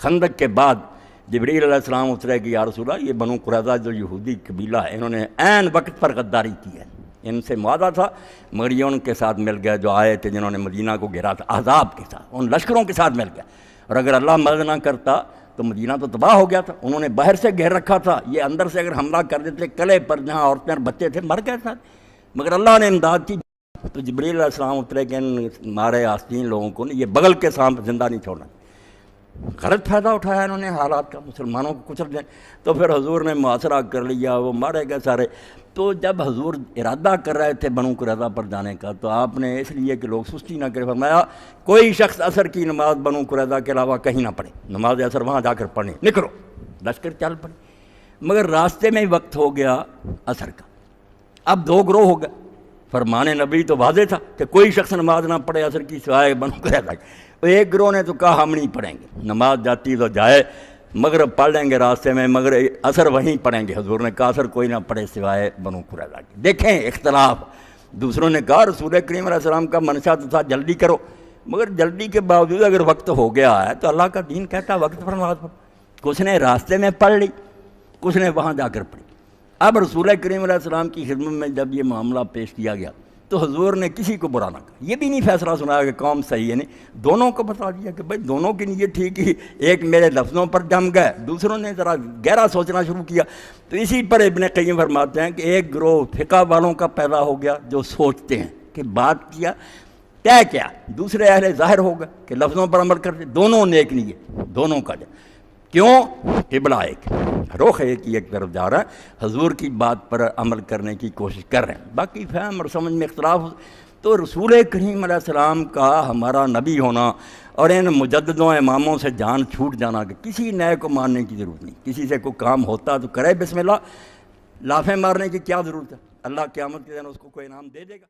خندق کے بعد جبریل علیہ السلام اترے کہ یا رسول اللہ یہ بنو قریظہ جو یہودی قبیلہ ہے انہوں نے عین وقت پر غداری کی ہے، ان سے معاہدہ تھا مگر یہ ان کے ساتھ مل گئے جو آئے تھے جنہوں نے مدینہ کو گھیرا تھا احزاب کے ساتھ، ان لشکروں کے ساتھ مل گئے، اور اگر اللہ مدد نہ کرتا تو مدینہ تو تباہ ہو گیا تھا، انہوں نے باہر سے گھیر رکھا تھا، یہ اندر سے اگر حملہ کر دیتے قلعے پر جہاں عورتیں اور بچے تھے مر گئے ساتھ، مگر اللہ نے امداد کی۔ تو جبریل علیہ السلام اترے کہ ان مارے آستین لوگوں کو یہ بغل کے سانپ زندہ نہیں چھوڑنا، غلط فائدہ اٹھایا انہوں نے حالات کا، مسلمانوں کو کچل دیں، تو پھر حضور نے محاصرہ کر لیا، وہ مارے گئے سارے۔ تو جب حضور ارادہ کر رہے تھے بنو قریظہ پر جانے کا تو آپ نے اس لیے کہ لوگ سستی نہ کرے فرمایا کوئی شخص عصر کی نماز بنو قریظہ کے علاوہ کہیں نہ پڑھے، نماز عصر وہاں جا کر پڑھیں، نکلو، لشکر چل پڑے، مگر راستے میں ہی وقت ہو گیا عصر کا، اب دو گروہ ہو گئے، فرمان نبی تو واضح تھا کہ کوئی شخص نماز نہ پڑھے عصر کی سوائے بنو قریظہ کی، ایک گروہ نے تو کہا ہم نہیں پڑھیں گے، نماز جاتی تو جائے مگر پڑھ لیں گے راستے میں، مگر عصر وہیں پڑھیں گے، حضور نے کہا عصر کوئی نہ پڑھے سوائے بنو قریظہ کی۔ دیکھیں اختلاف، دوسروں نے کہا رسول کریم علیہ السلام کا منشا تو تھا جلدی کرو، مگر جلدی کے باوجود اگر وقت ہو گیا ہے تو اللہ کا دین کہتا ہے وقت پر نماز پڑھو، کچھ نے راستے میں پڑھ لی، کچھ نے وہاں جا کر پڑھی۔ اب رسول کریم علیہ السلام کی خدمت میں جب یہ معاملہ پیش کیا گیا تو حضور نے کسی کو برا نہ کہا، یہ بھی نہیں فیصلہ سنایا کہ قوم صحیح ہے، نہیں، دونوں کو بتا دیا کہ بھائی دونوں کی نیت ٹھیک ہی، ایک میرے لفظوں پر جم گئے، دوسروں نے ذرا گہرا سوچنا شروع کیا۔ تو اسی پر ابن قیم فرماتے ہیں کہ ایک گروہ فقہ والوں کا پیدا ہو گیا جو سوچتے ہیں کہ بات کیا طے کیا، دوسرے اہل ظاہر ہو گئے کہ لفظوں پر عمل کرتے، دونوں نیک نیت، دونوں کا کیوں قبلہ ایک، رخ ایک ہی ایک طرف جا رہا ہے، حضور کی بات پر عمل کرنے کی کوشش کر رہے ہیں، باقی فہم اور سمجھ میں اختلاف۔ تو رسول کریم علیہ السلام کا ہمارا نبی ہونا اور ان مجددوں اماموں سے جان چھوٹ جانا کہ کسی نئے کو ماننے کی ضرورت نہیں، کسی سے کوئی کام ہوتا تو کرے بسم اللہ، لافیں مارنے کی کیا ضرورت ہے، اللہ قیامت کے دن اس کو کوئی انعام دے دے گا۔